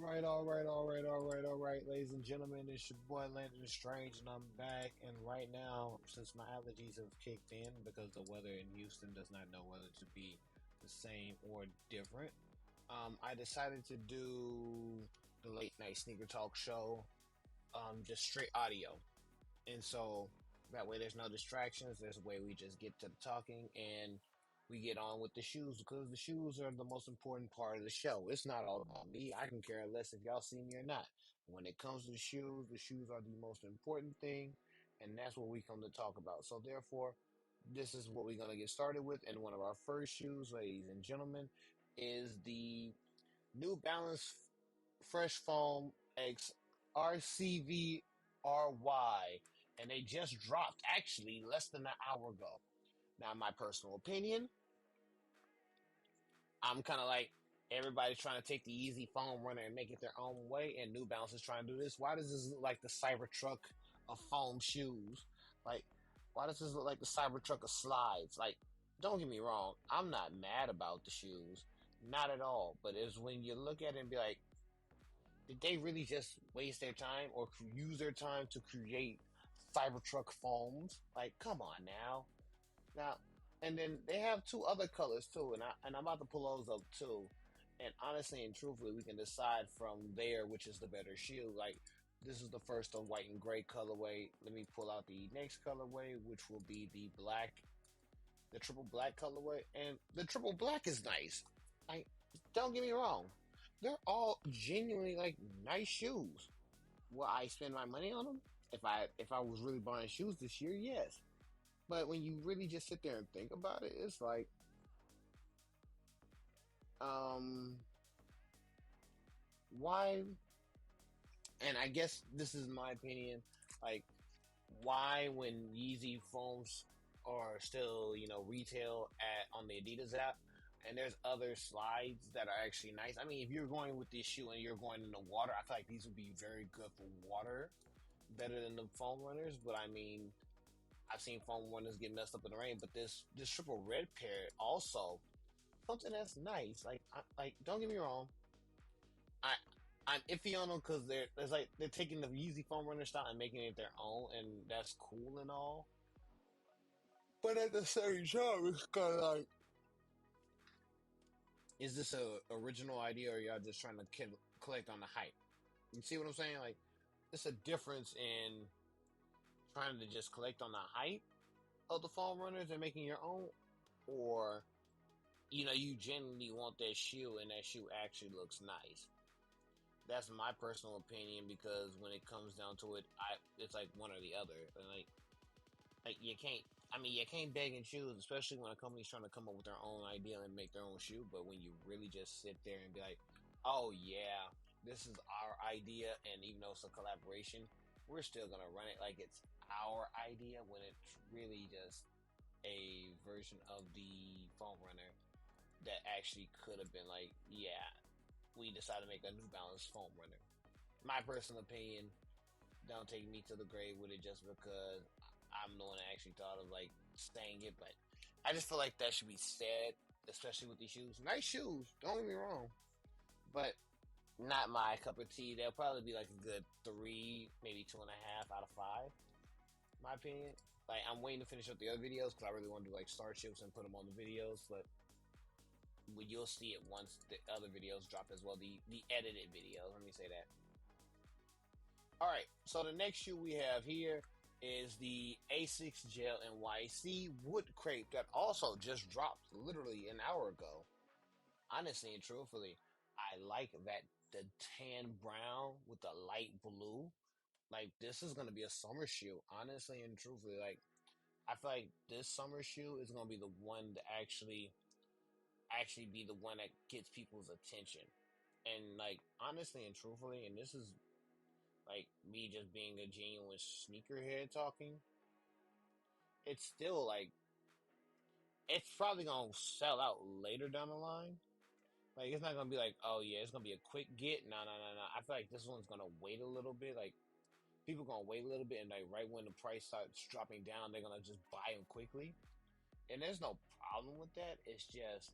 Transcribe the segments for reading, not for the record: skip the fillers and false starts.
All right, ladies and gentlemen. It's your boy Landon Strange, and I'm back. And right now, since my allergies have kicked in because the weather in Houston does not know whether to be the same or different, I decided to do the late night sneaker talk show, just straight audio. And so that way there's no distractions. There's a way we just get to the talking and we get on with the shoes because the shoes are the most important part of the show. It's not all about me. I can care less if y'all see me or not. When it comes to the shoes are the most important thing, and that's what we come to talk about. So therefore, this is what we're gonna get started with. And one of our first shoes, ladies and gentlemen, is the New Balance Fresh Foam X RCVRY, and they just dropped actually less than an hour ago. Now, in my personal opinion, I'm kind of like everybody's trying to take the easy foam runner and make it their own way, and New Balance is trying to do this. Why does this look like the Cybertruck of foam shoes? Like, why does this look like the Cybertruck of slides? Like, don't get me wrong, I'm not mad about the shoes, not at all. But it's when you look at it and be like, did they really just waste their time or use their time to create Cybertruck foams? Like, come on now. Now, and then they have two other colors too, and I'm about to pull those up too. And honestly and truthfully, we can decide from there which is the better shoe. Like, this is the first of white and gray colorway. Let me pull out the next colorway, which will be the triple black colorway. And the triple black is nice. Like, don't get me wrong, they're all genuinely like nice shoes. Will I spend my money on them? If I was really buying shoes this year, yes. But when you really just sit there and think about it, it's like, um, why? And I guess this is my opinion. Like, why when Yeezy foams are still, retail at on the Adidas app, and there's other slides that are actually nice. I mean, if you're going with this shoe and you're going in the water, I feel like these would be very good for water, better than the foam runners. But I mean, I've seen foam runners get messed up in the rain, but this triple red pair also something that's nice. Like don't get me wrong, I I'm iffy on them because they're taking the Yeezy foam runner style and making it their own, and that's cool and all. But at the same time, it's kind of like, is this a original idea or y'all just trying to collect on the hype? You see what I'm saying? Like, it's a difference in trying to just collect on the hype of the foam runners and making your own, or you genuinely want that shoe and that shoe actually looks nice. That's my personal opinion because when it comes down to it, it's like one or the other. And like you can't. I mean, you can't beg and choose, especially when a company's trying to come up with their own idea and make their own shoe. But when you really just sit there and be like, "Oh yeah, this is our idea," and even though it's a collaboration, we're still gonna run it like it's our idea when it's really just a version of the foam runner that actually could have been like, yeah, we decided to make a New Balance foam runner. My personal opinion, don't take me to the grave with it just because I'm the one that actually thought of like saying it, but I just feel like that should be said, especially with these shoes. Nice shoes, don't get me wrong, but not my cup of tea. They'll probably be like a good 3, maybe 2.5 out of 5. My opinion. Like, I'm waiting to finish up the other videos because I really want to do like starships and put them on the videos, but you'll see it once the other videos drop as well. The edited videos. Let me say that. All right. So the next shoe we have here is the A6 Gel NYC Wood Crepe that also just dropped literally an hour ago. Honestly and truthfully, I like that the tan brown with the light blue. Like, this is gonna be a summer shoe. Honestly and truthfully, like, I feel like this summer shoe is gonna be the one to actually be the one that gets people's attention. And like, honestly and truthfully, and this is like me just being a genuine sneakerhead talking, it's still like it's probably gonna sell out later down the line. Like, it's not gonna be like, oh yeah, it's gonna be a quick get. No, no, no, no. I feel like this one's gonna wait a little bit. Like, people gonna wait a little bit, and like right when the price starts dropping down, they're gonna just buy them quickly. And there's no problem with that. It's just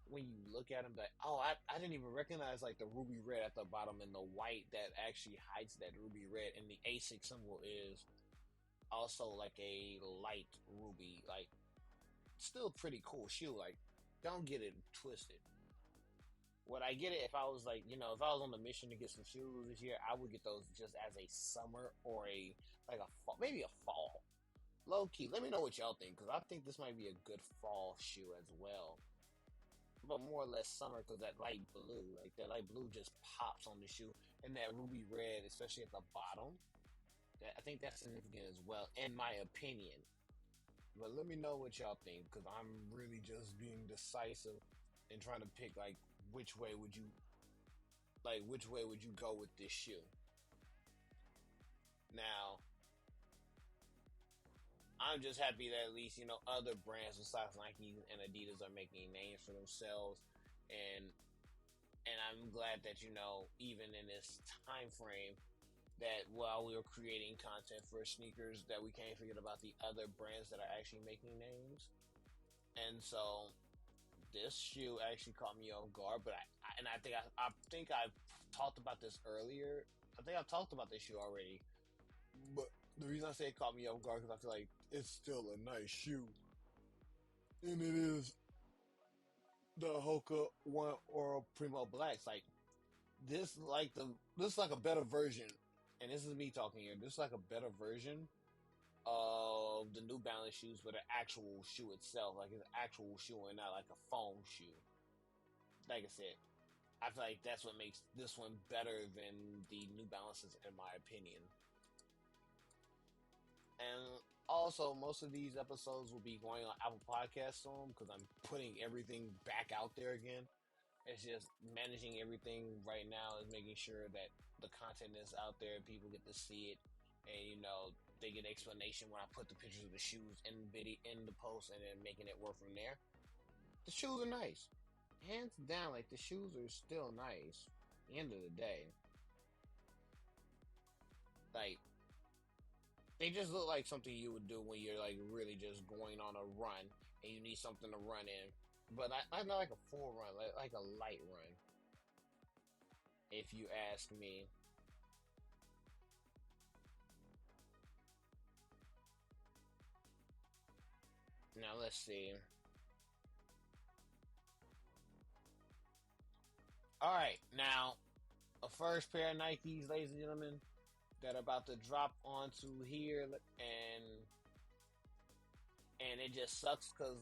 when you look at them, that I didn't even recognize like the ruby red at the bottom and the white that actually hides that ruby red, and the ASIC symbol is also like a light ruby. Like, still pretty cool shoe. Like, don't get it twisted. Would I get it if I was like, if I was on the mission to get some shoes this year? I would get those just as a summer or like a fall, maybe a fall. Low key, let me know what y'all think, because I think this might be a good fall shoe as well. But more or less summer, because that light blue, like that light blue just pops on the shoe, and that ruby red, especially at the bottom. I think that's significant as well, in my opinion. But let me know what y'all think, because I'm really just being decisive and trying to pick like which way would you which way would you go with this shoe. Now, I'm just happy that at least other brands besides Nike and Adidas are making names for themselves, and I'm glad that even in this time frame, that while we were creating content for sneakers, that we can't forget about the other brands that are actually making names. And so this shoe actually caught me off guard, but I think I've talked about this earlier. I think I've talked about this shoe already, but the reason I say it caught me off guard because I feel like it's still a nice shoe, and it is the Hoka One or Primo Blacks. Like, this is like a better version, and this is me talking here. This is like a better version of the New Balance shoes, but an actual shoe itself, like it's an actual shoe and not like a foam shoe. Like I said, I feel like that's what makes this one better than the New Balances, in my opinion. And also, most of these episodes will be going on Apple Podcasts soon because I'm putting everything back out there again. It's just managing everything right now is making sure that the content is out there and people get to see it, and they get an explanation when I put the pictures of the shoes in the post, and then making it work from there. The shoes are nice, hands down. Like, the shoes are still nice. At the end of the day, like, they just look like something you would do when you're like really just going on a run and you need something to run in. But I'm not like a full run, like a light run, if you ask me. Now let's see. All right, now a first pair of Nikes, ladies and gentlemen, that are about to drop onto here, and it just sucks because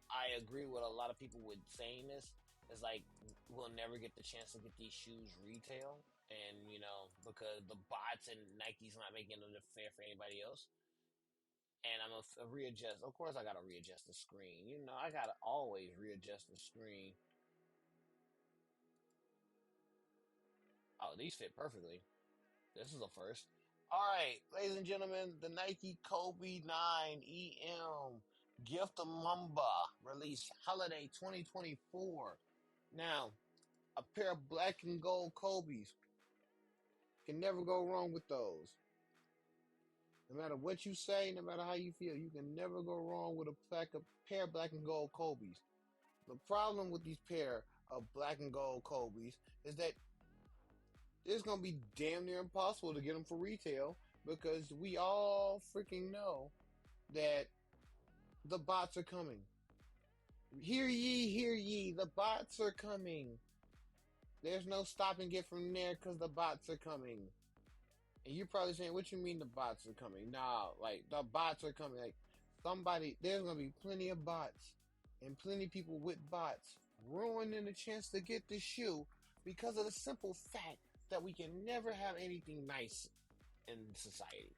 I agree with a lot of people with saying this. It's like, we'll never get the chance to get these shoes retail, and because the bots and Nike's not making them fair for anybody else. And I'm gonna readjust. Of course, I gotta readjust the screen. I gotta always readjust the screen. Oh, these fit perfectly. This is a first. All right, ladies and gentlemen, the Nike Kobe 9 EM Gift of Mamba release holiday 2024. Now, a pair of black and gold Kobe's. Can never go wrong with those. No matter what you say, no matter how you feel, you can never go wrong with a pair of black and gold Kobe's. The problem with these pair of black and gold Kobe's is that it's going to be damn near impossible to get them for retail, because we all freaking know that the bots are coming. Hear ye, the bots are coming. There's no stopping it from there because the bots are coming. And you're probably saying, what you mean the bots are coming? Nah, like, the bots are coming. Like, there's going to be plenty of bots and plenty of people with bots ruining the chance to get the shoe because of the simple fact that we can never have anything nice in society.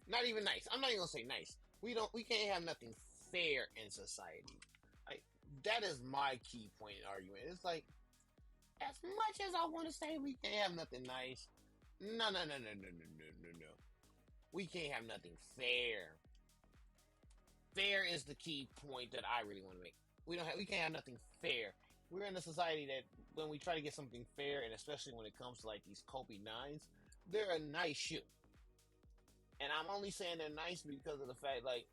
Not even nice. I'm not even gonna say nice. We can't have nothing fair in society. Like, that is my key point in argument. It's like, as much as I want to say we can't have nothing nice, no. We can't have nothing fair. Fair is the key point that I really want to make. We can't have nothing fair. We're in a society that when we try to get something fair, and especially when it comes to like these Kobe 9s, they're a nice shoe. And I'm only saying they're nice because of the fact, like,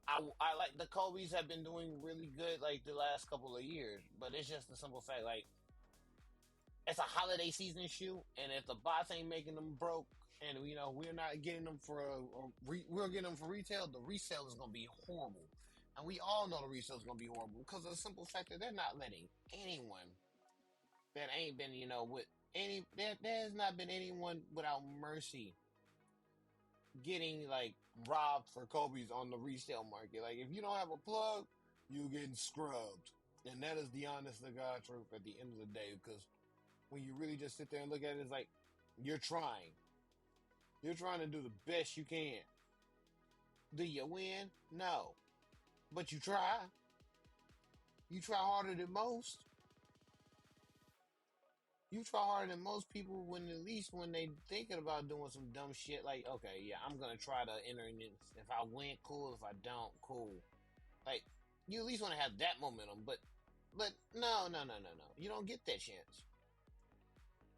I like the Kobe's have been doing really good like the last couple of years, but it's just the simple fact like it's a holiday season shoe, and if the bots ain't making them broke, and we're not getting them we're getting them for retail, the resale is gonna be horrible, and we all know the resale is gonna be horrible because of the simple fact that they're not letting anyone that ain't been with there has not been anyone without mercy getting like robbed for Kobe's on the resale market. Like if you don't have a plug, you getting scrubbed, and that is the honest to God truth at the end of the day because when you really just sit there and look at it, it's like you're trying. You're trying to do the best you can. Do you win? No. But you try. You try harder than most. You try harder than most people when at least when they thinking about doing some dumb shit like, okay, yeah, I'm gonna try to enter in this. If I win, cool. If I don't, cool. Like, you at least want to have that momentum, but no, no, no, no, no. You don't get that chance.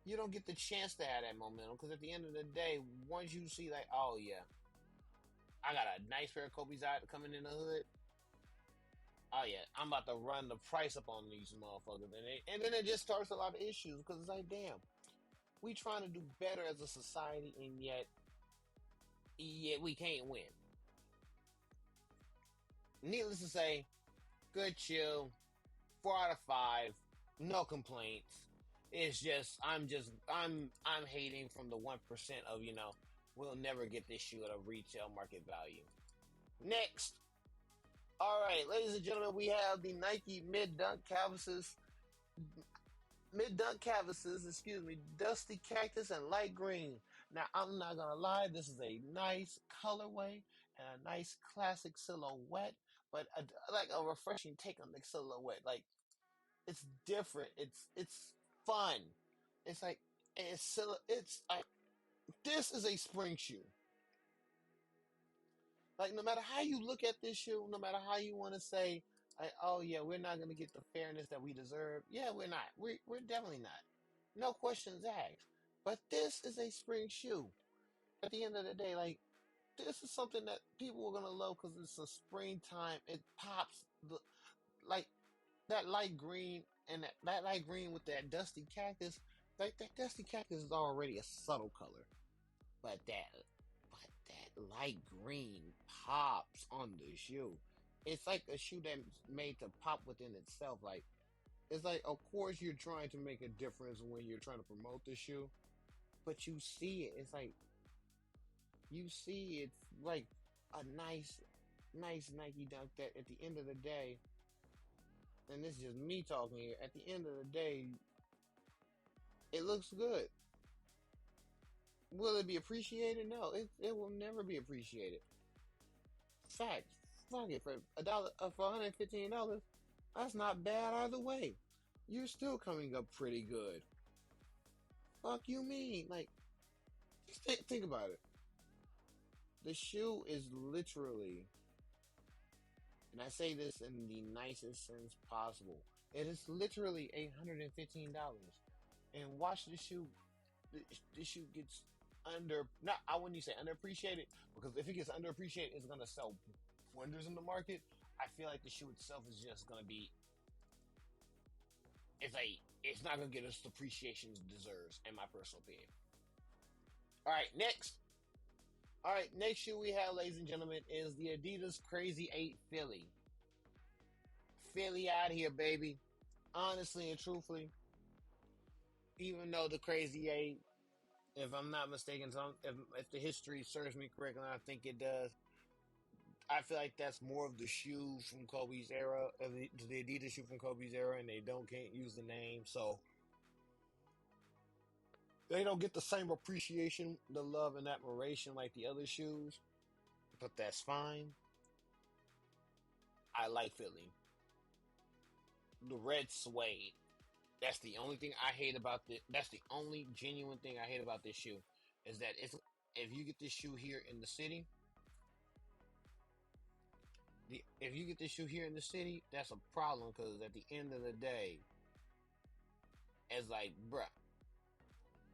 You don't get the chance to have that momentum because at the end of the day, once you see like, oh yeah, I got a nice pair of Kobe's out coming in the hood. Oh yeah, I'm about to run the price up on these motherfuckers, and then it just starts a lot of issues because it's like, damn, we trying to do better as a society, and yet we can't win. Needless to say, good chill, 4 out of 5, no complaints. It's just I'm hating from the 1% of we'll never get this shoe at a retail market value. Next, all right, ladies and gentlemen, we have the Nike mid dunk canvases, excuse me, dusty cactus and light green. Now, I'm not gonna lie, this is a nice colorway and a nice classic silhouette, but like a refreshing take on the silhouette. Like it's different. It's fun. It's like it's like this is a spring shoe. Like no matter how you look at this shoe, no matter how you want to say, like, oh yeah, we're not gonna get the fairness that we deserve. Yeah, we're not. We're definitely not. No questions asked. But this is a spring shoe. At the end of the day, like this is something that people are gonna love because it's a springtime. It pops like that light green and that light green with that dusty cactus. Like that dusty cactus is already a subtle color, but that light green pops on the shoe. It's like a shoe that's made to pop within itself. Like it's like, of course, you're trying to make a difference when you're trying to promote the shoe, but you see it. It's like you see it's like a nice Nike Dunk that at the end of the day, and this is just me talking here. At the end of the day, it looks good. Will it be appreciated? No, it will never be appreciated. Fact, fuck it for for $115. That's not bad either way. You're still coming up pretty good. Fuck you mean? Like, just think about it. The shoe is literally, and I say this in the nicest sense possible, it is literally $115. And watch the shoe. The shoe gets not I wouldn't say underappreciated because if it gets underappreciated, it's gonna sell wonders in the market. I feel like the shoe itself is just gonna be it's not gonna get us the appreciation it deserves, in my personal opinion. All right, next. All right, next shoe we have, ladies and gentlemen, is the Adidas Crazy 8 Philly. Philly out here, baby. Honestly and truthfully, even though the Crazy 8, if I'm not mistaken, if the history serves me correctly, I think it does. I feel like that's more of the shoe from Kobe's era, the Adidas shoe from Kobe's era, and they can't use the name, so they don't get the same appreciation, the love, and admiration like the other shoes. But that's fine. I like Philly. The red suede. That's the only thing I hate about this. That's the only genuine thing I hate about this shoe, is that if you get this shoe here in the city, if you get this shoe here in the city, that's a problem because at the end of the day, it's like, bruh,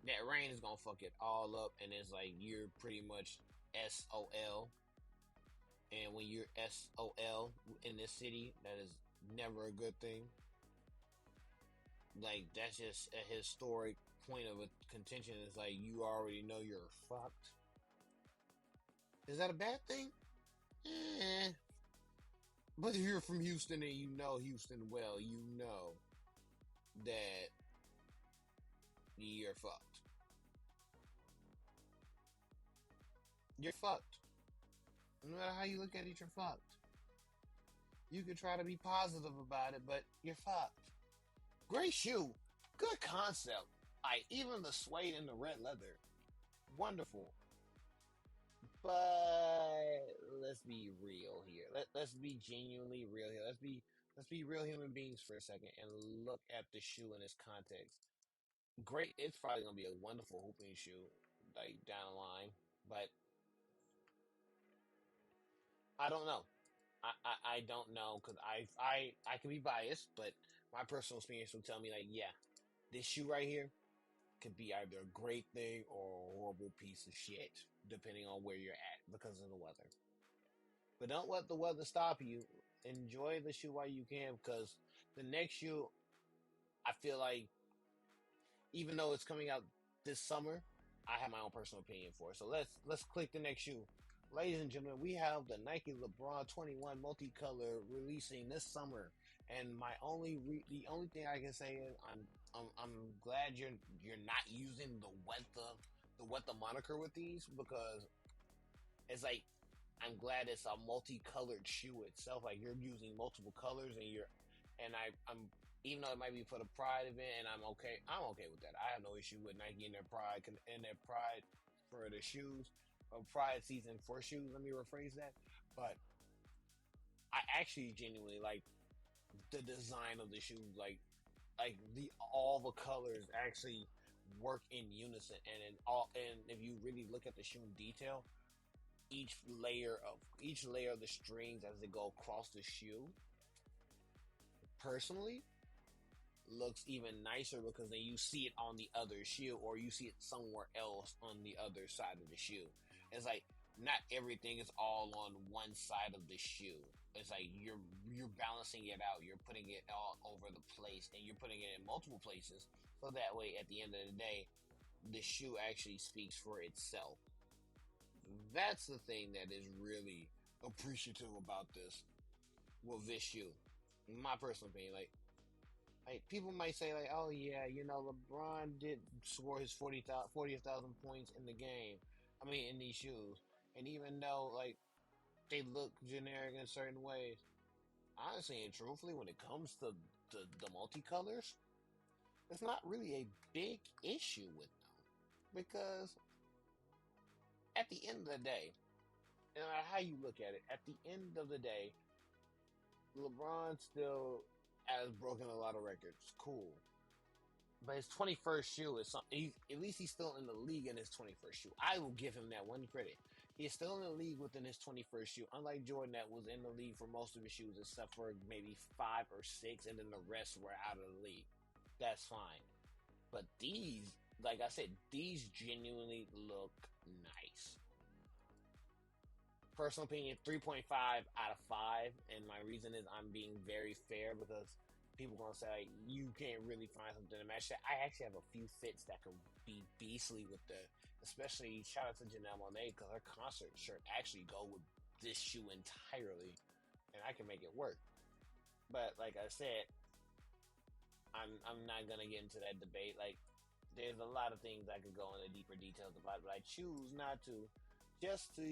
that rain is gonna fuck it all up, and it's like you're pretty much SOL. And when you're SOL in this city, that is never a good thing. Like, that's just a historic point of a contention. It's like you already know you're fucked. Is that a bad thing? Eh. But if you're from Houston and you know Houston well, you know that you're fucked. You're fucked. No matter how you look at it, you're fucked. You can try to be positive about it, but you're fucked. Great shoe. Good concept. Even the suede and the red leather. Wonderful. But let's be real here. Let's be genuinely real here. Let's be real human beings for a second and look at the shoe in its context. Great, it's probably gonna be a wonderful hooping shoe, like down the line. But I don't know. I don't know because I can be biased, but my personal experience will tell me like, yeah, this shoe right here could be either a great thing or a horrible piece of shit, depending on where you're at because of the weather. But don't let the weather stop you. Enjoy the shoe while you can, because the next shoe, I feel like, even though it's coming out this summer, I have my own personal opinion for it. So let's click the next shoe. Ladies and gentlemen, we have the Nike LeBron 21 multicolor releasing this summer, and the only thing I can say is I'm glad you're not using the Weta moniker with these, because it's like, I'm glad it's a multicolored shoe itself. Like, you're using multiple colors, I'm even though it might be for the Pride event, and I'm okay. I'm okay with that. I have no issue with Nike and their Pride for the shoes, or Pride season for shoes. Let me rephrase that. But I actually genuinely like the design of the shoes. Like the all the colors actually work in unison, and if you really look at the shoe in detail, each layer of the strings as they go across the shoe, personally, looks even nicer, because then you see it on the other shoe, or you see it somewhere else on the other side of the shoe. It's like not everything is all on one side of the shoe. It's like you're balancing it out. You're putting it all over the place, and you're putting it in multiple places. So that way, at the end of the day, the shoe actually speaks for itself. That's the thing that is really appreciative about this shoe. In my personal opinion, like people might say like, oh yeah, LeBron did score his 40,000 points in the game. I mean, in these shoes, and even though like they look generic in certain ways, honestly and truthfully, when it comes to the multicolors, it's not really a big issue with them, because at the end of the day, no matter how you look at it, at the end of the day, LeBron still has broken a lot of records. Cool. But his 21st shoe is something. At least he's still in the league in his 21st shoe. I will give him that one credit. He is still in the league within his 21st shoe. Unlike Jordan, that was in the league for most of his shoes, except for maybe 5 or 6, and then the rest were out of the league. That's fine. But these, like I said, these genuinely look nice. Personal opinion, 3.5 out of 5, and my reason is I'm being very fair, because people gonna say like, you can't really find something to match that. I actually have a few fits that could be beastly with the, especially shout out to Janelle Monáe, because her concert shirt actually go with this shoe entirely, and I can make it work. But like I said, I'm not gonna get into that debate. Like, there's a lot of things I could go into deeper details about, but I choose not to, just to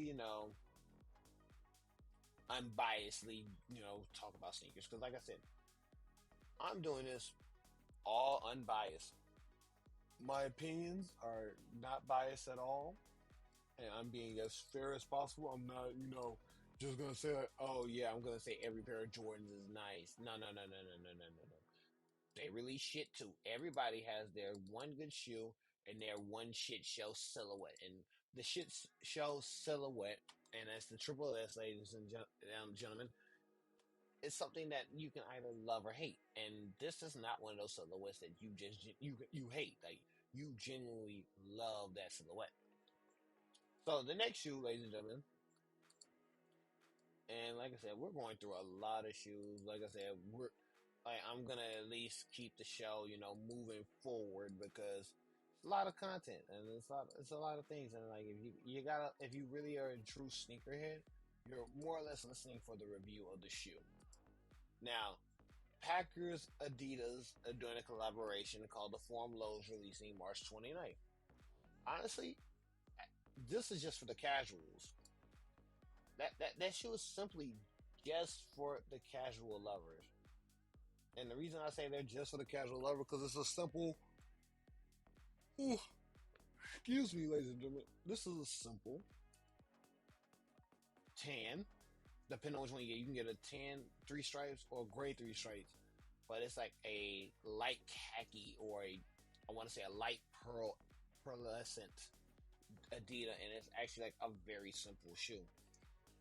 unbiasedly, talk about sneakers. Because, like I said, I'm doing this all unbiased. My opinions are not biased at all, and I'm being as fair as possible. I'm not, just gonna say, like, oh yeah, I'm gonna say every pair of Jordans is nice. No, no, no, no, no, no, no, no, no. They release shit too. Everybody has their one good shoe and their one shit show silhouette, and the shit show silhouette, and that's the triple S, ladies and gentlemen. It's something that you can either love or hate, and this is not one of those silhouettes that you hate. Like, you genuinely love that silhouette. So the next shoe, ladies and gentlemen, And like I said, we're going through a lot of shoes. Like I said, we're like I'm gonna at least keep the show, moving forward because it's a lot of content and it's a lot of things. And like if you really are a true sneakerhead, you're more or less listening for the review of the shoe. Now, Packers Adidas are doing a collaboration called the Form Lows, releasing March 29th. Honestly, this is just for the casuals. That shoe is simply just for the casual lovers. And the reason I say they're just for the casual lover because it's a simple. Ooh, excuse me, ladies and gentlemen. This is a simple tan. Depending on which one you get, you can get a tan three stripes or gray three stripes. But it's like a light khaki or I want to say a light pearlescent Adidas, and it's actually like a very simple shoe,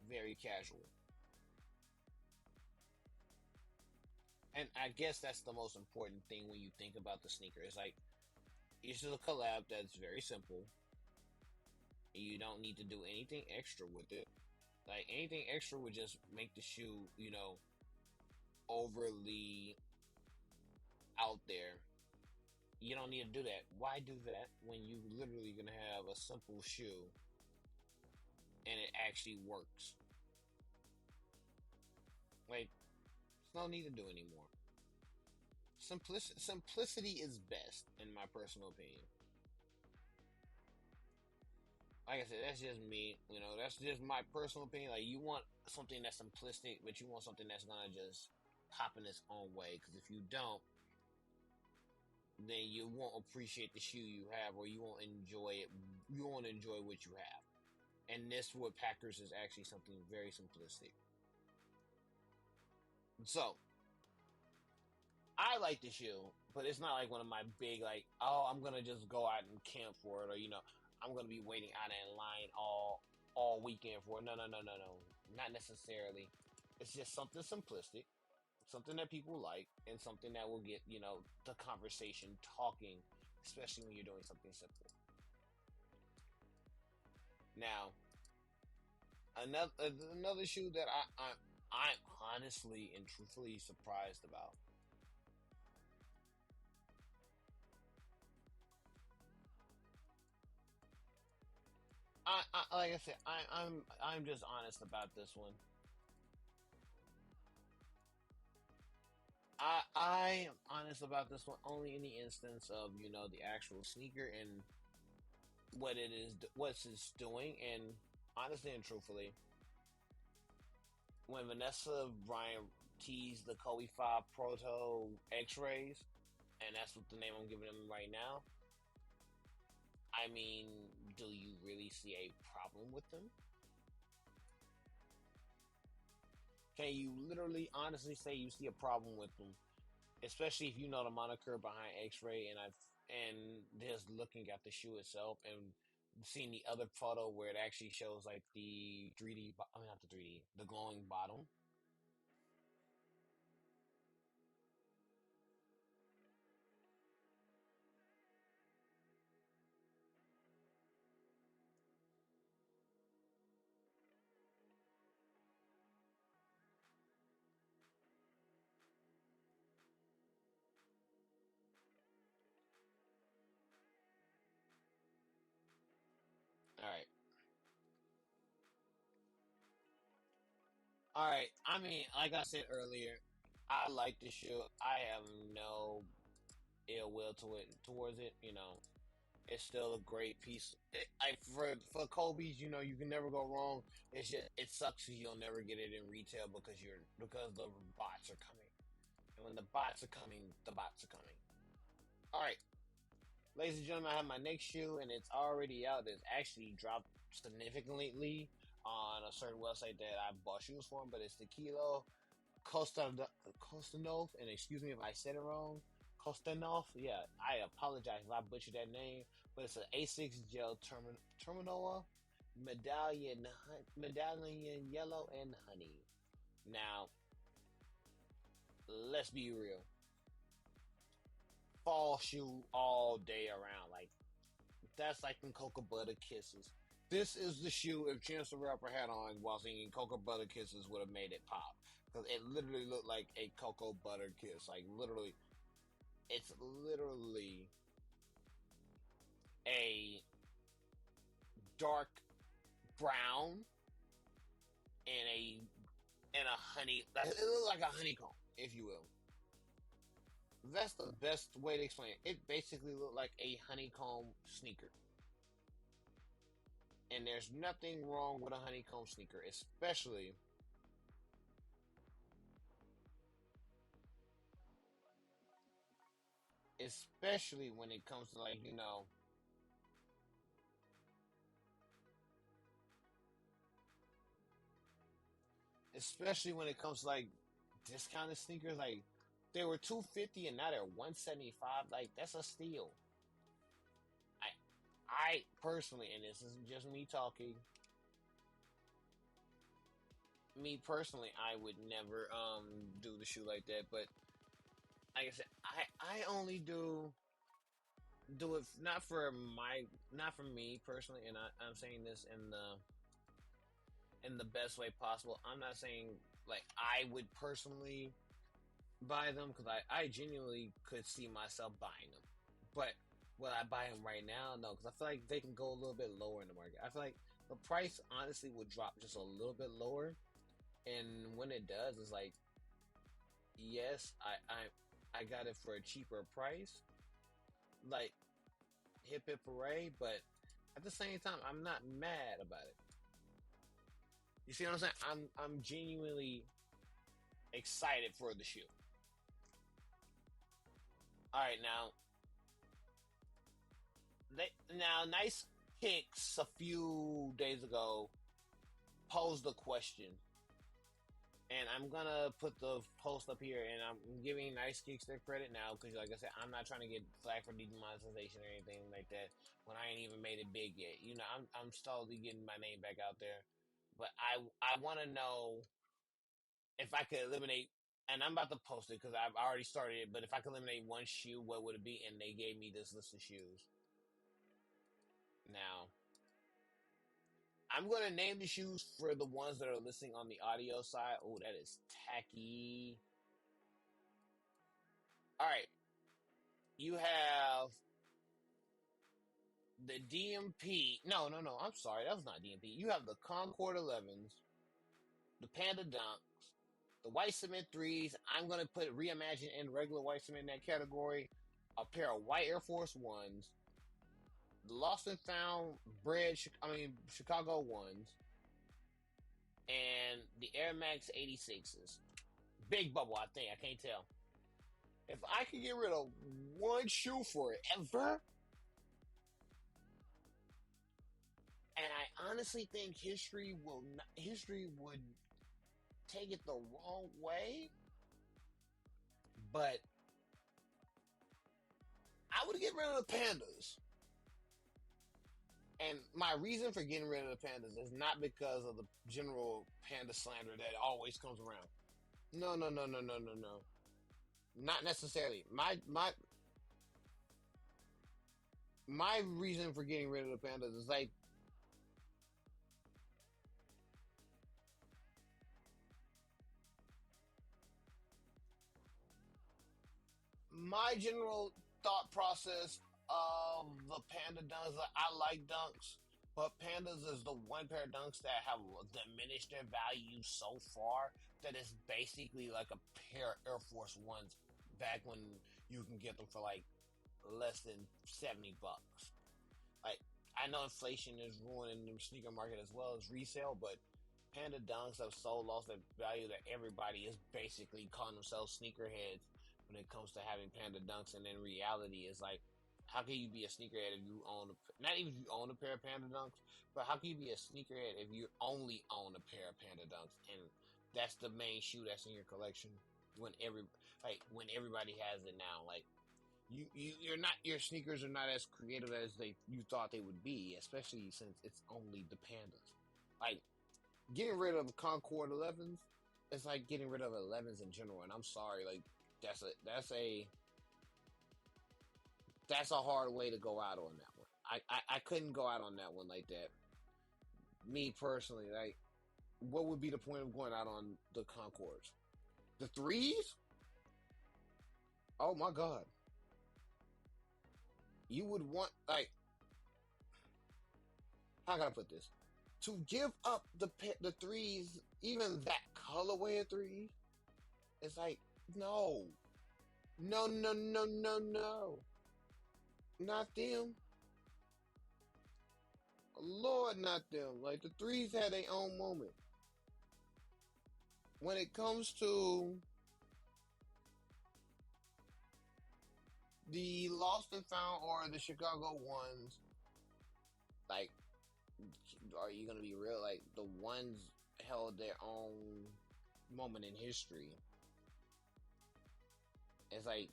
very casual. And I guess that's the most important thing when you think about the sneaker. It's like it's just a collab that's very simple. You don't need to do anything extra with it. Like anything extra would just make the shoe, overly out there. You don't need to do that. Why do that when you literally gonna have a simple shoe and it actually works? Like, there's no need to do anymore. Simplicity is best, in my personal opinion. Like I said, that's just me. That's just my personal opinion. Like, you want something that's simplistic, but you want something that's gonna just pop in its own way. Because if you don't, then you won't appreciate the shoe you have, or you won't enjoy it. You won't enjoy what you have. And this wood Packers is actually something very simplistic. So, I like the shoe, but it's not like one of my big like, oh, I'm gonna just go out and camp for it, or I'm gonna be waiting out in line all weekend for it. No, no, no, no, no, not necessarily. It's just something simplistic, something that people like, and something that will get the conversation talking, especially when you're doing something simple. Now, another shoe that I'm honestly and truthfully surprised about. Like I said, I'm just honest about this one. I am honest about this one only in the instance of the actual sneaker and what it's doing, and honestly and truthfully, when Vanessa Bryant teased the Kobe 5 Proto X-rays, and that's what the name I'm giving them right now. I mean, do you really see a problem with them? Can you literally, honestly say you see a problem with them? Especially if you know the moniker behind X-ray, and just looking at the shoe itself and seeing the other photo where it actually shows like the 3D, I mean not the 3D, the glowing bottom. All right, all right. I mean, like I said earlier, I like the shoe. I have no ill will towards it. It's still a great piece. Like for Kobe's, you can never go wrong. It's just it sucks you'll never get it in retail because the bots are coming, and when the bots are coming, the bots are coming. All right, ladies and gentlemen, I have my next shoe, and it's already out. It's actually dropped significantly on a certain website that I bought shoes from, but it's the Kilo Kostanov, and excuse me if I said it wrong. Kostanov, yeah, I apologize if I butchered that name, but it's an A6 gel terminal medallion yellow and honey. Now, let's be real. Fall shoe all day around, like that's like them cocoa butter kisses. This is the shoe if Chance the Rapper had on while singing Cocoa Butter Kisses would have made it pop. Because it literally looked like a cocoa butter kiss. Like, literally, it's literally a dark brown and a honey. It looked like a honeycomb, if you will. That's the best way to explain it. It basically looked like a honeycomb sneaker. And there's nothing wrong with a honeycomb sneaker, especially when it comes to like, especially when it comes to like discounted sneakers, like they were 250 and now they're 175. Like that's a steal. I I personally, and this isn't just me talking, me personally, I would never do the shoe like that. But like I said, I only do it not for me personally, and I'm saying this in the best way possible. I'm not saying like I would personally buy them because I genuinely could see myself buying them, but will I buy them right now? No, because I feel like they can go a little bit lower in the market. I feel like the price honestly would drop just a little bit lower, and when it does, it's like yes, I got it for a cheaper price, like hip hip hooray, but at the same time, I'm not mad about it. You see what I'm saying? I'm genuinely excited for the shoe. All right, now Nice Kicks a few days ago posed a question, and I'm gonna put the post up here, and I'm giving Nice Kicks their credit now because, like I said, I'm not trying to get flack for demonetization or anything like that when I ain't even made it big yet. I'm slowly getting my name back out there, but I want to know if I could eliminate. And I'm about to post it because I've already started it. But if I could eliminate one shoe, what would it be? And they gave me this list of shoes. Now, I'm going to name the shoes for the ones that are listening on the audio side. Oh, that is tacky. All right. You have the DMP. No, no, no. I'm sorry. That was not DMP. You have the Concord 11s, the Panda Dunks, the White Cement 3s. I'm going to put Reimagine and regular White Cement in that category. A pair of white Air Force Ones, the Lost and Found Chicago ones, and the Air Max 86s. Big bubble, I think. I can't tell. If I could get rid of one shoe forever, and I honestly think history would take it the wrong way, but I would get rid of the Pandas. And my reason for getting rid of the Pandas is not because of the general panda slander that always comes around. No, no, no, no, no, no, no. Not necessarily. My reason for getting rid of the Pandas is like my general thought process of the Panda dunks. Like, I like dunks, but Pandas is the one pair of dunks that have diminished their value so far that it's basically like a pair of Air Force Ones back when you can get them for like less than $70. Like I know inflation is ruining the sneaker market as well as resale, but Panda Dunks have so lost their value that everybody is basically calling themselves sneakerheads when it comes to having Panda Dunks. And in reality, it's like, how can you be a sneakerhead if you not even if you own a pair of Panda Dunks, but how can you be a sneakerhead if you only own a pair of Panda Dunks and that's the main shoe that's in your collection when everybody has it now? Like you're not your sneakers are not as creative as you thought they would be, especially since it's only the Pandas. Like getting rid of Concord 11s, it's like getting rid of 11s in general. And I'm sorry, like that's a hard way to go out on that one. I couldn't go out on that one like that. me personally, like, what would be the point of going out on the Concords? The threes? Oh my God. You would want, like, how can I put this? To give up the threes, even that colorway of threes, it's like, no. No, no, no, no, no. Not them. Lord, not them. Like, the threes had their own moment. When it comes to the Lost and Found or the Chicago ones, like, are you gonna be real? Like, the ones held their own moment in history. It's like,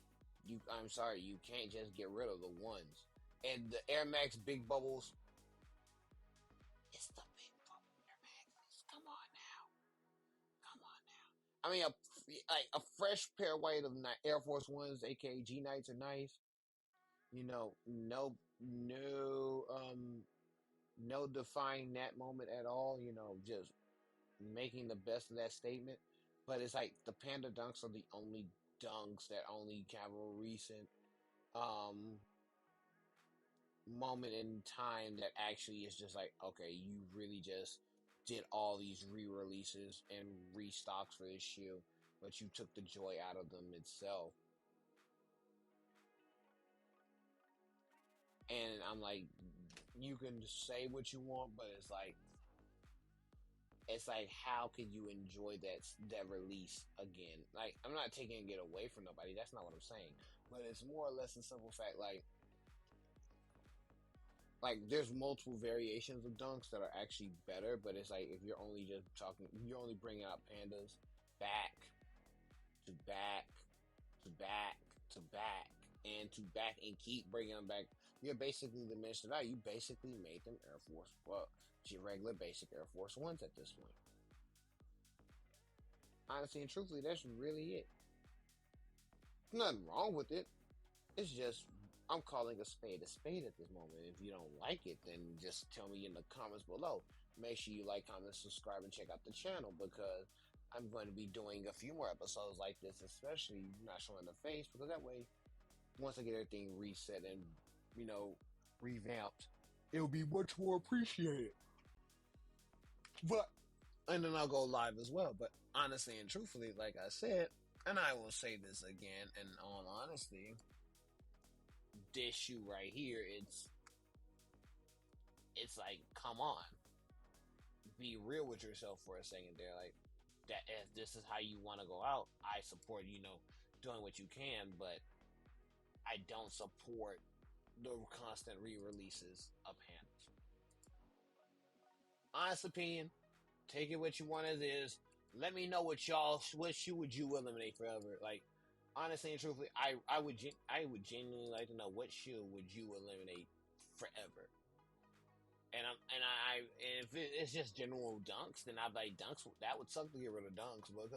I'm sorry, you can't just get rid of the ones. And the Air Max Big Bubbles, it's the Big Bubble Air Maxes. Come on now. Come on now. I mean, a fresh pair white of Air Force Ones, aka G Knights, are nice. No defying that moment at all. Just making the best of that statement. But it's like the Panda Dunks are the only dunks that only have a recent um moment in time that actually is just like, okay, you really just did all these re-releases and restocks for this shoe, but you took the joy out of them itself. And I'm like, you can say what you want, but it's like how can you enjoy that release again? Like, I'm not taking it away from nobody, that's not what I'm saying, but it's more or less a simple fact, like there's multiple variations of dunks that are actually better, but it's like if you're only just talking, you're only bringing out pandas back to back to back to back and to back and keep bringing them back, you're basically diminished the value. You basically made them Air Force, well, regular basic Air Force Ones at this point. Honestly and truthfully, that's really it. There's nothing wrong with it. It's just I'm calling a spade at this moment. If you don't like it, then just tell me in the comments below. Make sure you like, comment, subscribe, and check out the channel because I'm going to be doing a few more episodes like this, especially not showing the face, because that way, once I get everything reset and, revamped, it'll be much more appreciated. But, and then I'll go live as well. But honestly and truthfully, like I said, and I will say this again in all honesty, this shoe right here, it's like, come on, be real with yourself for a second there. Like, that, if this is how you want to go out, I support, doing what you can, but I don't support the constant re-releases of pandas. Honest opinion, take it what you want as is. Let me know what shoe would you eliminate forever? Like, honestly and truthfully, I would genuinely like to know what shoe would you eliminate forever. And if it's just general dunks, then I'd like dunks. That would suck to get rid of dunks because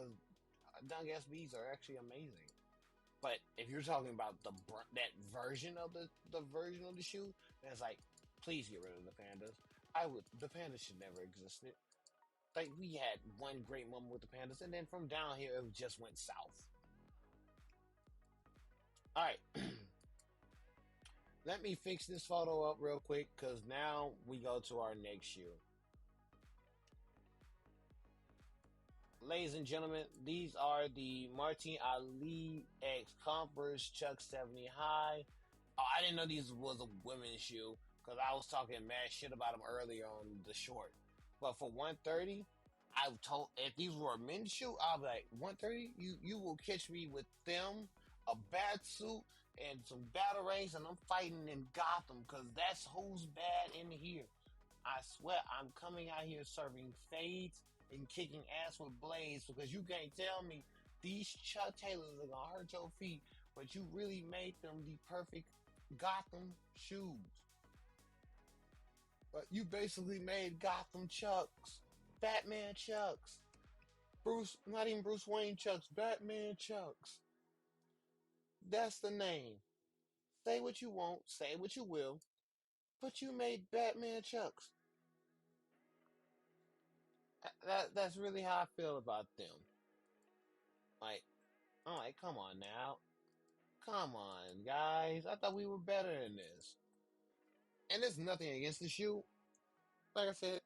dunk SBs are actually amazing. But if you're talking about that version of the version of the shoe, then it's like, please get rid of the pandas. The pandas should never existed. Like, we had one great moment with the pandas, and then from down here it just went south. All right. Let me fix this photo up real quick because now we go to our next shoe. Ladies and gentlemen, these are the Martin Ali X Converse Chuck 70 High. Oh, I didn't know these was a women's shoe because I was talking mad shit about them earlier on the short. But for 130, I told if these were a men's shoe, I'll be like 130. You will catch me with them, a bat suit, and some battle rings, and I'm fighting in Gotham because that's who's bad in here. I swear, I'm coming out here serving fades and kicking ass with blades because you can't tell me these Chuck Taylors are gonna hurt your feet, but you really made them the perfect Gotham shoes. But you basically made Gotham Chucks, Batman Chucks, not even Bruce Wayne Chucks, Batman Chucks. That's the name. Say what you want, say what you will, but you made Batman Chucks. That's really how I feel about them. Like, I'm like, come on now. Come on, guys. I thought we were better than this. And there's nothing against the shoe. Like I said,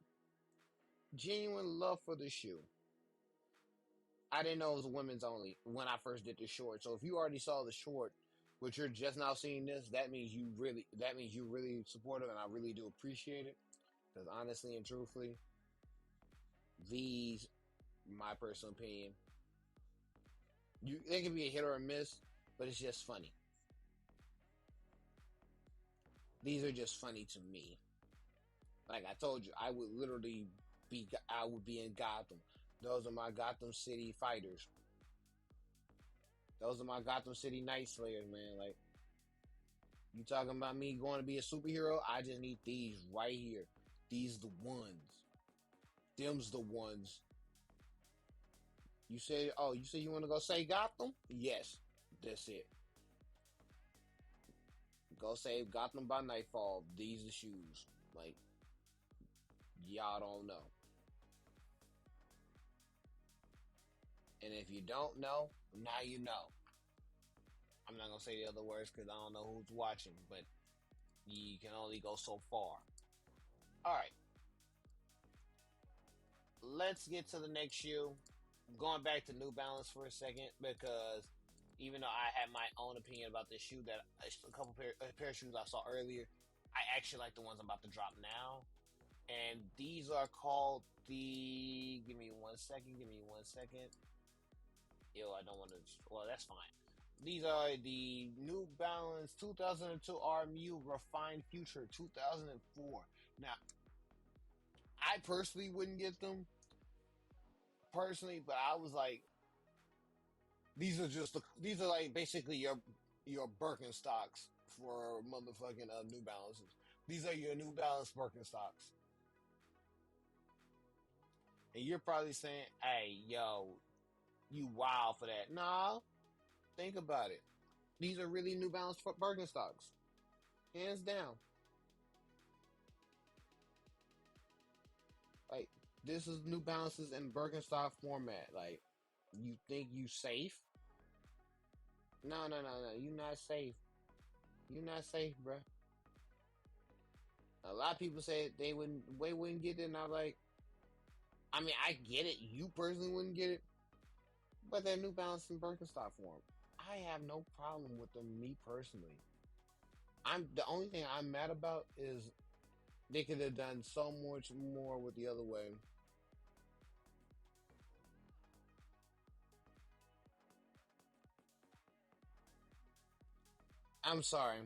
genuine love for the shoe. I didn't know it was women's only when I first did the short. So if you already saw the short, but you're just now seeing this, that means you really supportive, and I really do appreciate it. Because honestly and truthfully, these, my personal opinion, they can be a hit or a miss, but it's just funny. These are just funny to me. Like I told you, I would be in Gotham. Those are my Gotham City fighters. Those are my Gotham City Night Slayers, man. Like, you talking about me going to be a superhero? I just need these right here. These the ones. Them's the ones. You said you want to go say Gotham? Yes, that's it. Go save Gotham by nightfall. These the shoes. Like, y'all don't know. And if you don't know, now you know. I'm not gonna say the other words because I don't know who's watching, but you can only go so far. All right, let's get to the next shoe. Going back to New Balance for a second because even though I had my own opinion about this shoe, that a pair of shoes I saw earlier, I actually like the ones I'm about to drop now. And these are called the. Give me one second. Give me one second. Yo, I don't want to. Well, that's fine. These are the New Balance 2002 RMU Refined Future 2004. Now, I personally wouldn't get them personally, but I was like, these are like basically your Birkenstocks for motherfucking New Balances. These are your New Balance Birkenstocks, and you're probably saying, "Hey, yo, you wild for that?" No, think about it. These are really New Balance Birkenstocks, hands down. Like, this is New Balances in Birkenstock format. Like, you think you safe? No, no, no, no. You not safe. You not safe, bruh. A lot of people say they wouldn't get it, and I'm like, I mean, I get it. You personally wouldn't get it, but they're New Balance in Birkenstock form. I have no problem with them, me personally. I'm the only thing I'm mad about is they could have done so much more with the other way. I'm sorry.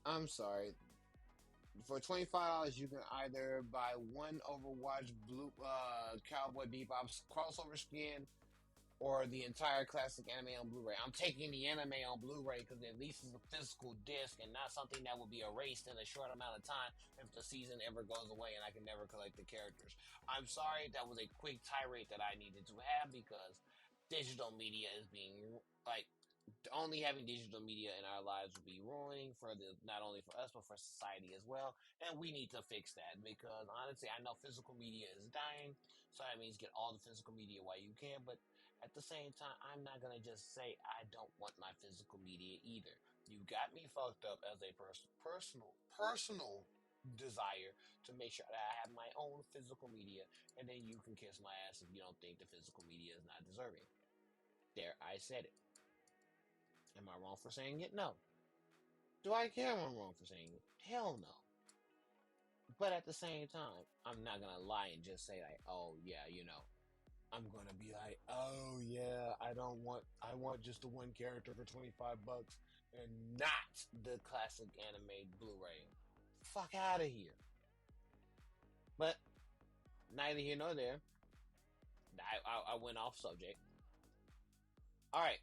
I'm sorry. For $25, you can either buy one Overwatch Blue Cowboy Bebop's crossover skin or the entire classic anime on Blu-ray. I'm taking the anime on Blu-ray because at least it's a physical disc and not something that will be erased in a short amount of time if the season ever goes away and I can never collect the characters. I'm sorry, that was a quick tirade that I needed to have because digital media is being like only having digital media in our lives will be ruining for the not only for us but for society as well, and we need to fix that because honestly, I know physical media is dying, so that means get all the physical media while you can. But at the same time, I'm not gonna just say I don't want my physical media either. You got me fucked up as a personal desire to make sure that I have my own physical media, and then you can kiss my ass if you don't think the physical media is not deserving. There, I said it. Am I wrong for saying it? No. Do I care if I'm wrong for saying it? Hell no. But at the same time, I'm not gonna lie and just say like, oh yeah, I'm gonna be like, oh yeah, I want just the one character for $25 and not the classic anime Blu-ray. Fuck out of here. But neither here nor there. I went off subject. All right.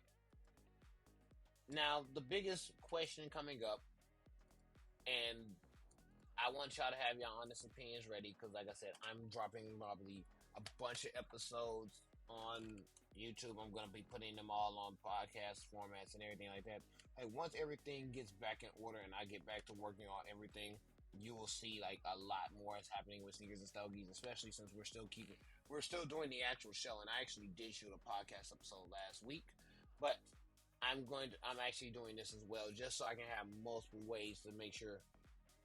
Now the biggest question coming up, and I want y'all to have your honest opinions ready because, like I said, I'm dropping probably a bunch of episodes on YouTube. I'm going to be putting them all on podcast formats and everything like that. Hey, once everything gets back in order and I get back to working on everything, you will see like a lot more is happening with Sneakers and Stogies, especially since we're still doing the actual show, and I actually did shoot a podcast episode last week, but I'm actually doing this as well, just so I can have multiple ways to make sure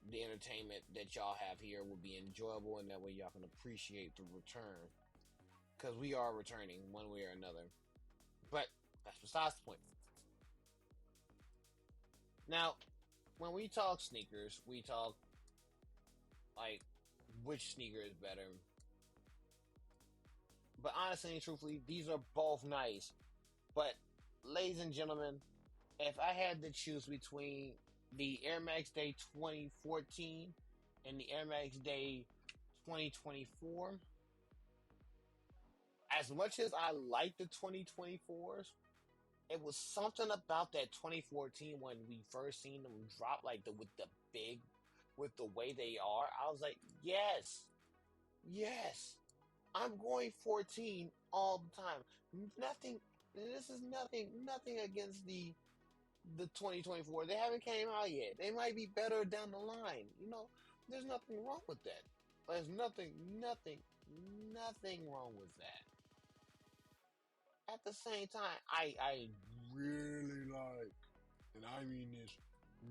the entertainment that y'all have here will be enjoyable, and that way y'all can appreciate the return, because we are returning one way or another. But that's besides the point. Now, when we talk sneakers, we talk like which sneaker is better. But honestly and truthfully, these are both nice. But ladies and gentlemen, if I had to choose between the Air Max Day 2014 and the Air Max Day 2024, as much as I like the 2024s, it was something about that 2014 when we first seen them drop, like with the way they are. I was like, yes, yes, I'm going 14 all the time. Nothing. This is nothing against the 2024. They haven't came out yet. They might be better down the line. There's nothing wrong with that. There's nothing wrong with that. At the same time, I really like, and I mean this,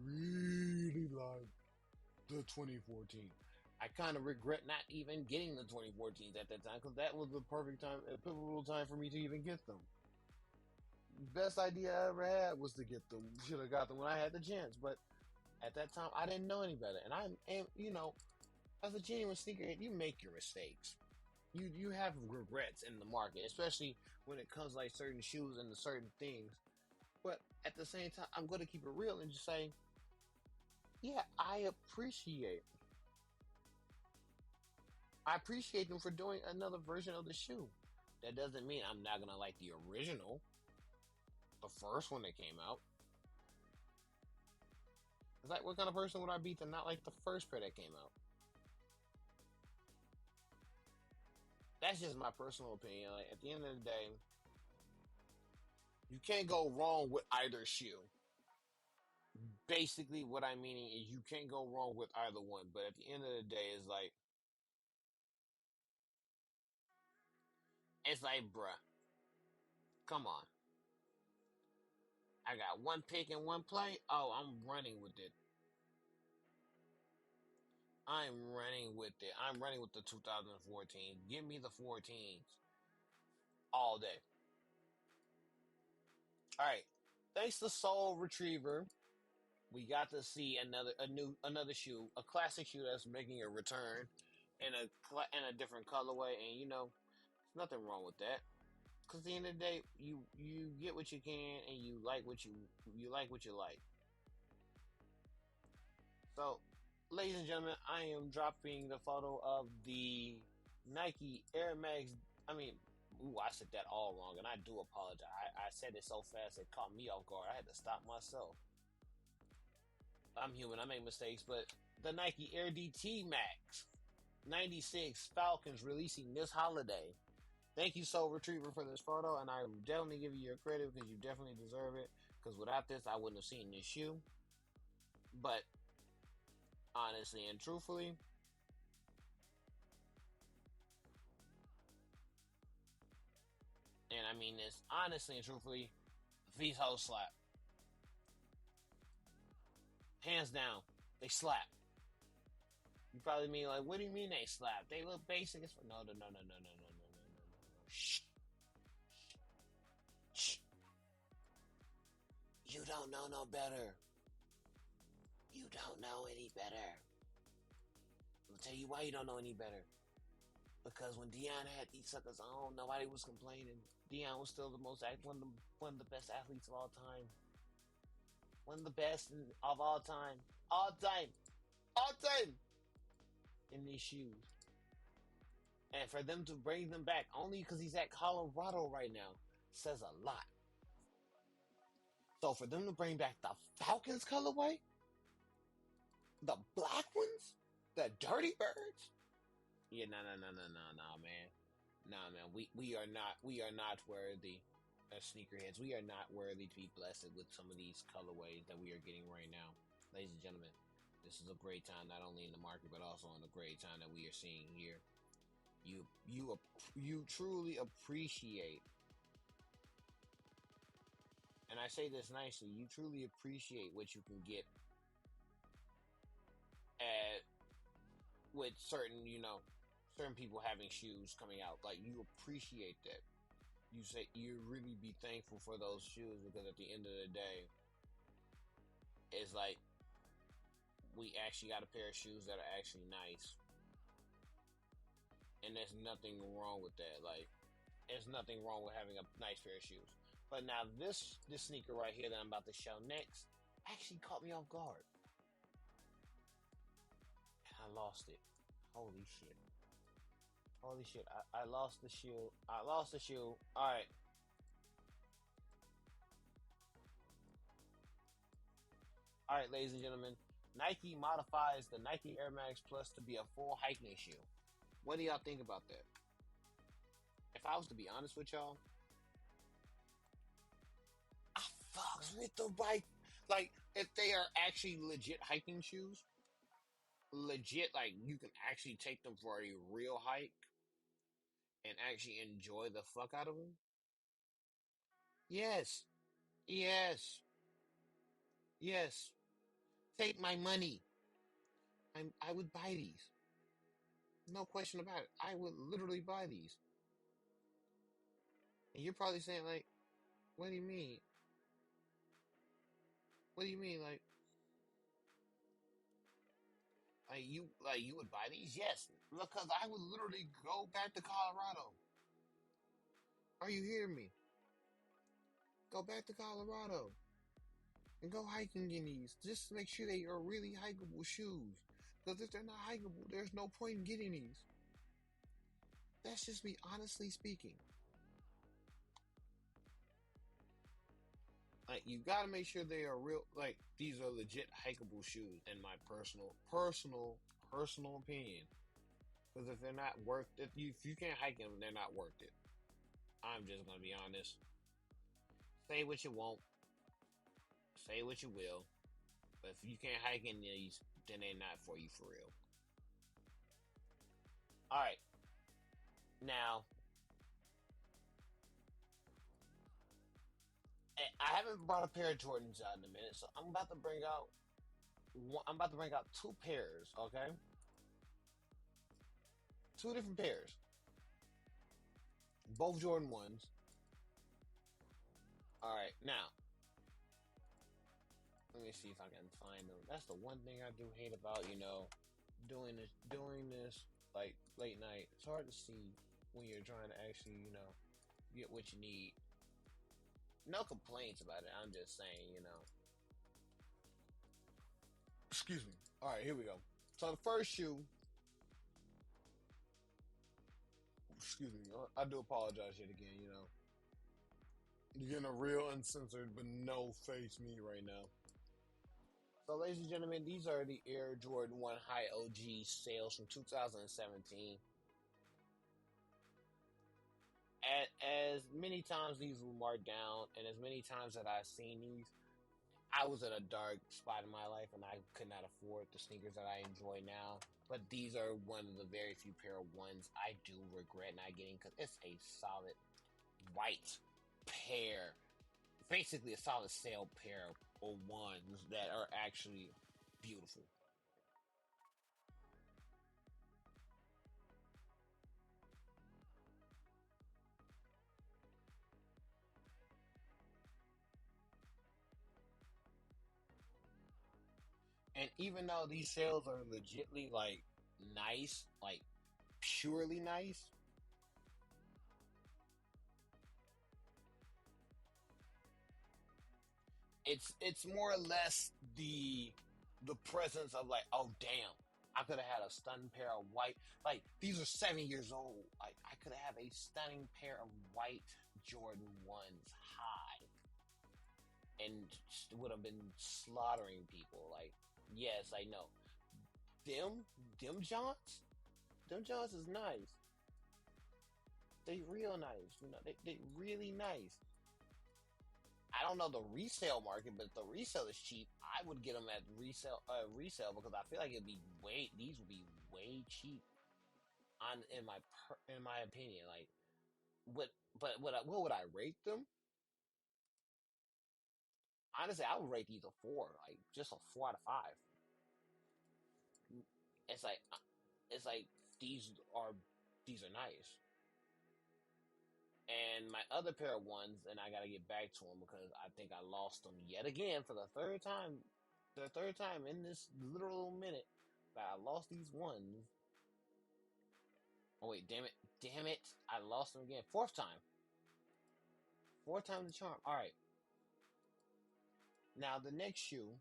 really like the 2014. I kind of regret not even getting the 2014s at that time, because that was the perfect time, a pivotal time for me to even get them. Best idea I ever had was to get them. Should have got them when I had the chance, but at that time I didn't know any better. And as a genuine sneakerhead, you make your mistakes. You have regrets in the market, especially when it comes like certain shoes and certain things. But at the same time, I'm going to keep it real and just say, yeah, I appreciate them for doing another version of the shoe. That doesn't mean I'm not gonna like the original, the first one that came out. It's like, what kind of person would I be to not like the first pair that came out? That's just my personal opinion. Like, at the end of the day, you can't go wrong with either shoe. Basically, what I'm meaning is you can't go wrong with either one. But at the end of the day, it's like, bruh, come on. I got one pick and one play. Oh, I'm running with it. I'm running with it. I'm running with the 2014. Give me the 14s all day. All right. Thanks to Soul Retriever, we got to see another shoe, a classic shoe that's making a return in a different colorway, and there's nothing wrong with that. Because at the end of the day, you get what you can, and you like what you like. So, ladies and gentlemen, I am dropping the photo of the Nike Air Max. I mean, I said that all wrong, and I do apologize. I said it so fast it caught me off guard. I had to stop myself. I'm human. I make mistakes, but the Nike Air DT Max 96 Falcons releasing this holiday. Thank you, Soul Retriever, for this photo, and I definitely give you your credit because you definitely deserve it. Because without this, I wouldn't have seen this shoe. But honestly and truthfully, and I mean this honestly and truthfully, these hoes slap. Hands down, they slap. You probably mean like, what do you mean they slap? They look basic as no, no, no, no, no, no, no, no, no, no, no. Shh, shh. You don't know no better. You don't know any better. I'll tell you why you don't know any better. Because when Dion had these suckers on, nobody was complaining. Dion was still one of the best athletes of all time. One of the best of all time. All time. All time. In these shoes. And for them to bring them back only because he's at Colorado right now says a lot. So for them to bring back the Falcons colorway, the black ones, the Dirty Birds, yeah, no, man, nah, man, we are not worthy as sneakerheads. We are not worthy to be blessed with some of these colorways that we are getting right now, ladies and gentlemen. this is a great time, not only in the market but also in the great time that we are seeing here. You truly appreciate, and I say this nicely, you truly appreciate what you can get at with certain people having shoes coming out. Like, you appreciate that. You say you really be thankful for those shoes, because at the end of the day, it's like we actually got a pair of shoes that are actually nice, and there's nothing wrong with that. Like, there's nothing wrong with having a nice pair of shoes. But now this sneaker right here that I'm about to show next actually caught me off guard, and I lost it. Holy shit! Holy shit! I lost the shoe. I lost the shoe. All right. All right, ladies and gentlemen, Nike modifies the Nike Air Max Plus to be a full hiking shoe. What do y'all think about that? If I was to be honest with y'all, I fucks with the bike. Like, if they are actually legit hiking shoes, legit, like, you can actually take them for a real hike and actually enjoy the fuck out of them. Yes, yes, yes. Take my money. I would buy these. No question about it. I would literally buy these. And you're probably saying, like, what do you mean? What do you mean? Like you would buy these? Yes, because I would literally go back to Colorado. Are you hearing me? Go back to Colorado and go hiking in these. Just to make sure they are really hikeable shoes. Because if they're not hikeable, there's no point in getting these. That's just me honestly speaking. Like, you gotta make sure they are real. Like, these are legit hikeable shoes, in my personal opinion. Because if they're not worth it, if you can't hike them, they're not worth it. I'm just gonna be honest. Say what you want, say what you will, but if you can't hike in these, then they're not for you for real. All right, now I haven't brought a pair of Jordans out in a minute, so I'm about to bring out. I'm about to bring out two pairs. Okay, two different pairs, both Jordan ones. All right, now let me see if I can find them. That's the one thing I do hate about doing this like late night. It's hard to see when you're trying to actually get what you need. No complaints about it. I'm just saying. Excuse me. All right, here we go. So the first shoe. Excuse me. I do apologize yet again. You're getting a real uncensored but no face me right now. So, ladies and gentlemen, these are the Air Jordan 1 High OG sales from 2017. As many times these were marked down, and as many times that I've seen these, I was at a dark spot in my life, and I could not afford the sneakers that I enjoy now. But these are one of the very few pair of ones I do regret not getting, because it's a solid white pair, basically a solid sale pair of ones that are actually beautiful. And even though these sales are legitly like nice, like purely nice, it's more or less the presence of, like, oh damn, I could have had a stunning pair of white, like, these are 7 years old. Like, I could have a stunning pair of white Jordan 1s high and would have been slaughtering people. Like, yes, I know. Them Johns? Them Johns is nice. They real nice. They really nice. don't know the resale market, but if the resale is cheap, I would get them at resale because I feel like these would be way cheap on in my opinion. Like what would I rate them? Honestly, I would rate these a 4, like just a 4 out of 5. It's like it's like these are these are nice. And my other pair of ones, and I gotta get back to them because I think I lost them yet again for the third time in this literal minute that I lost these ones. Oh wait, damn it! I lost them again, fourth time the charm. All right, now the next shoe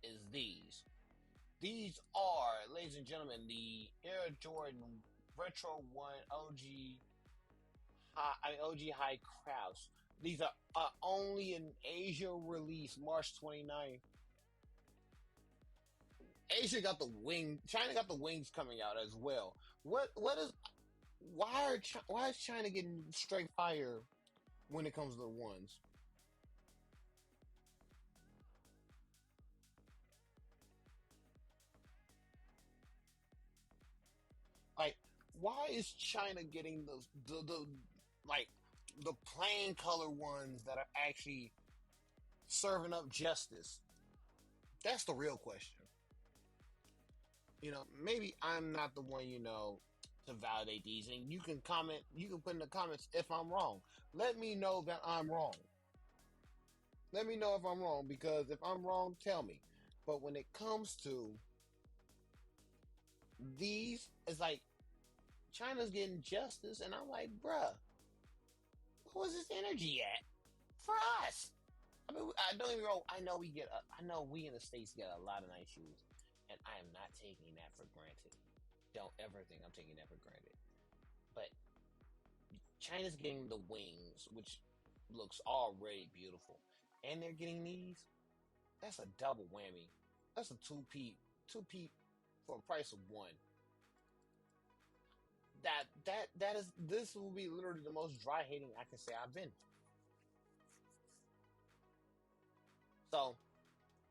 is these. These are, ladies and gentlemen, the Air Jordan Retro One OG High Kraus. These are only an Asia release, March 29th. Asia got the wing. China got the wings coming out as well. What is why is China getting straight fire when it comes to the ones? Like, why is China getting the like the plain color ones that are actually serving up justice? That's the real question. Maybe I'm not the one, to validate these. And you can comment, you can put in the comments if I'm wrong. Let me know that I'm wrong. Let me know if I'm wrong, because if I'm wrong, tell me. But when it comes to these, it's like China's getting justice, and I'm like, bruh, what was this energy at for us? I mean, I don't even know. I know we in the States get a lot of nice shoes, and I am not taking that for granted. Don't ever think I'm taking that for granted. But China's getting the wings, which looks already beautiful, and they're getting these. That's a double whammy. That's a two peat for a price of one. That is this will be literally the most dry hating I can say I've been. So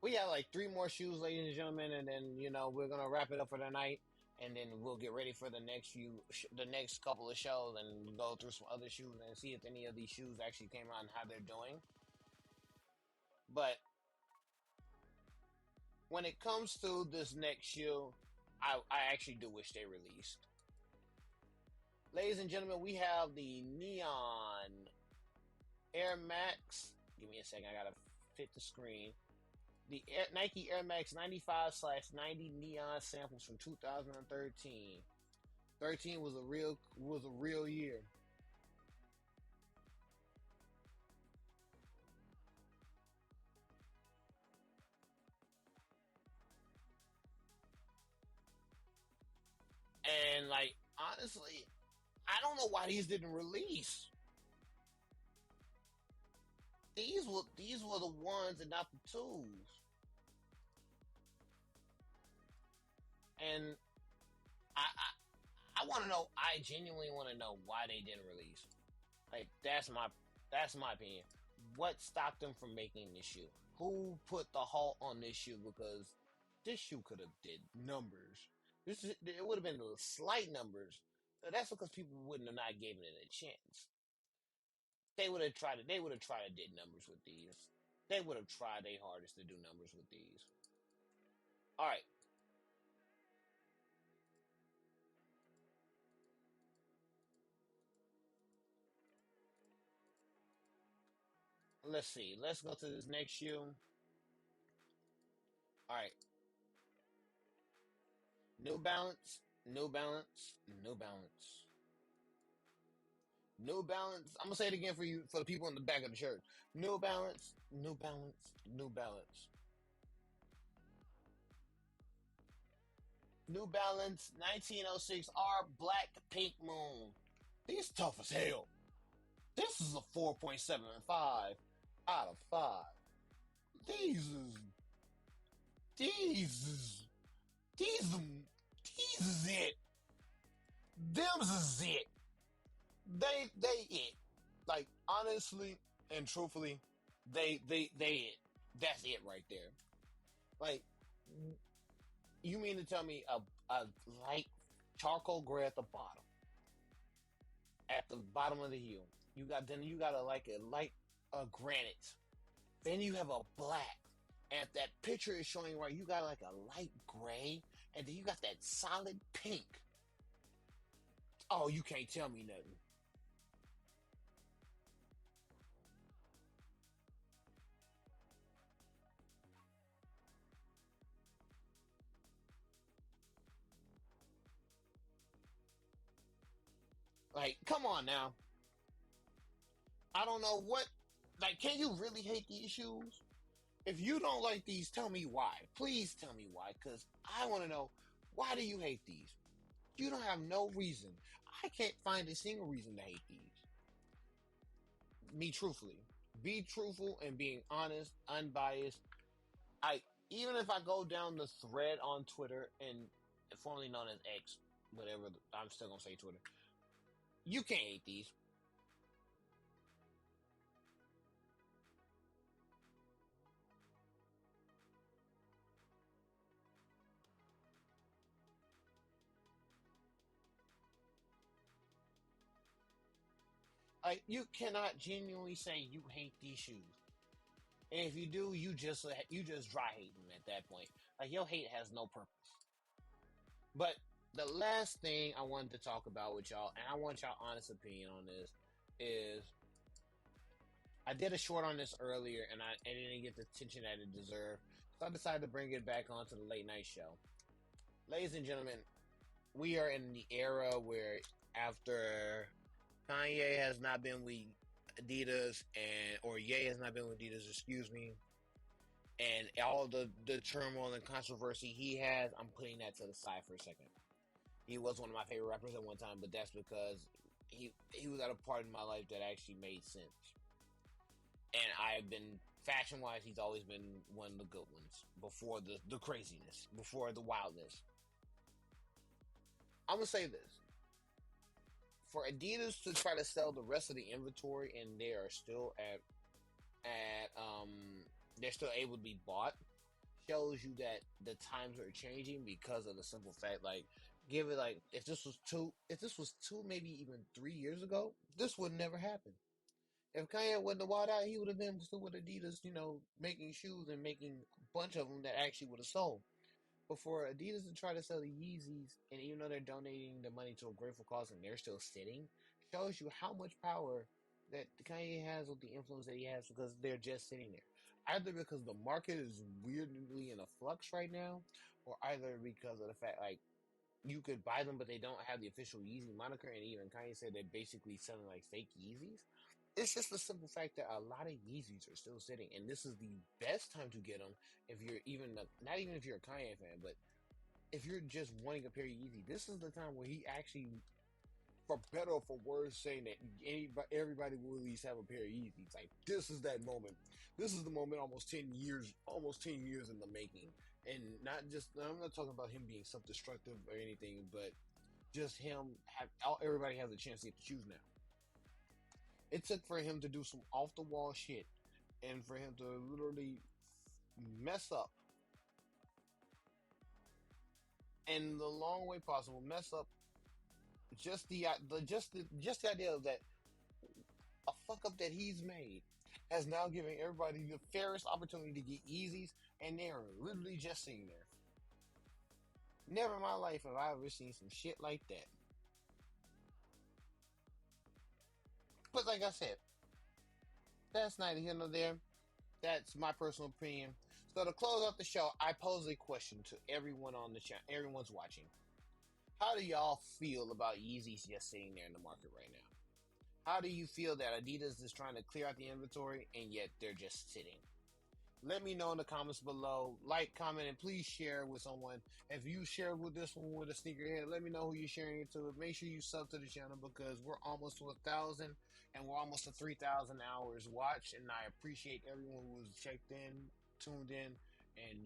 we have like 3 more shoes, ladies and gentlemen, and then we're gonna wrap it up for the night, and then we'll get ready for the next couple of shows, and go through some other shoes and see if any of these shoes actually came out and how they're doing. But when it comes to this next shoe, I actually do wish they released. Ladies and gentlemen, we have the Neon Air Max. Give me a second, I gotta fit the screen. The Nike Air Max 95/90 Neon samples from 2013. 13 was a real year. And like honestly, I don't know why these didn't release. These were the ones and not the twos. And I want to know. I genuinely want to know why they didn't release. Like that's my opinion. What stopped them from making this shoe? Who put the halt on this shoe? Because this shoe could have did numbers. It would have been slight numbers. That's because people wouldn't have not given it a chance. They would have tried it. They would have tried to did numbers with these. They would have tried their hardest to do numbers with these. All right, let's see. Let's go to this next shoe. All right, New Balance, New Balance, New Balance, New Balance. I'm gonna say it again for you, for the people in the back of the shirt. New Balance, New Balance, New Balance, New Balance 1906 R Black Pink Moon. These tough as hell. This is a 4.75 out of 5. These is these is these is it. Them's is it. They it. Like honestly and truthfully, they it. That's it right there. Like you mean to tell me a light charcoal gray at the bottom of the heel. You got a light granite. Then you have a black. And if that picture is showing right, you got like a light gray, and then you got that solid pink. Oh, you can't tell me nothing. Like, come on now. I don't know what. Like, can you really hate these shoes? If you don't like these, tell me why. Please tell me why, because I want to know why do you hate these? You don't have no reason. I can't find a single reason to hate these. Be truthfully. Be truthful and being honest, unbiased. I even if I go down the thread on Twitter and formerly known as X, whatever I'm still gonna say Twitter. You can't hate these. Like you cannot genuinely say you hate these shoes. And if you do, you just dry hate them at that point. Like your hate has no purpose. But the last thing I wanted to talk about with y'all, and I want y'all honest opinion on this, is I did a short on this earlier, and I didn't get the attention that it deserved, so I decided to bring it back onto the late night show. Ladies and gentlemen, we are in the era where after Kanye has not been with Adidas or Ye has not been with Adidas, excuse me, and all the turmoil and controversy he has, I'm putting that to the side for a second. He was one of my favorite rappers at one time, but that's because he was at a part in my life that actually made sense. And I've been fashion wise, he's always been one of the good ones before the craziness, before the wildness. I'm gonna say this: for Adidas to try to sell the rest of the inventory and they are still at they're still able to be bought, shows you that the times are changing because of the simple fact, like, give it like if this was two, maybe even 3 years ago, this would never happen. If Kanye wasn't wild out, he would have been still with Adidas, making shoes and making a bunch of them that actually would have sold. But for Adidas to try to sell the Yeezys, and even though they're donating the money to a grateful cause and they're still sitting, shows you how much power that Kanye has with the influence that he has because they're just sitting there. Either because the market is weirdly in a flux right now, or either because of the fact, like, you could buy them, but they don't have the official Yeezy moniker, and even Kanye said they're basically selling like fake Yeezys. It's just the simple fact that a lot of Yeezys are still sitting, and this is the best time to get them if you're not even if you're a Kanye fan, but if you're just wanting a pair of Yeezy, this is the time where he actually, for better or for worse, saying that everybody will at least have a pair of Yeezys. Like, this is that moment. This is the moment almost 10 years in the making. And not just, I'm not talking about him being self-destructive or anything, but just everybody has a chance to get to choose now. It took for him to do some off the wall shit and for him to literally mess up in the long way possible, mess up just the idea of that a fuck up that he's made has now given everybody the fairest opportunity to get Yeezys, and they're literally just sitting there. Never in my life have I ever seen some shit like that. But like I said, that's neither here nor there. That's my personal opinion. So to close out the show, I pose a question to everyone on the channel, everyone's watching. How do y'all feel about Yeezys just sitting there in the market right now? How do you feel that Adidas is trying to clear out the inventory and yet they're just sitting? Let me know in the comments below. Like, comment, and please share with someone. If you share with this one with a sneakerhead, let me know who you're sharing it to. Make sure you sub to the channel because we're almost to 1,000 and we're almost to 3,000 hours watched. And I appreciate everyone who was checked in, tuned in, and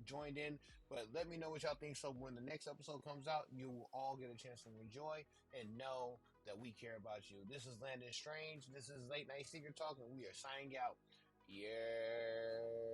joined in. But let me know what y'all think. So when the next episode comes out, you will all get a chance to enjoy and know that we care about you. This is Landon Strange. This is Late Night Secret Talk, and we are signing out. Yeah.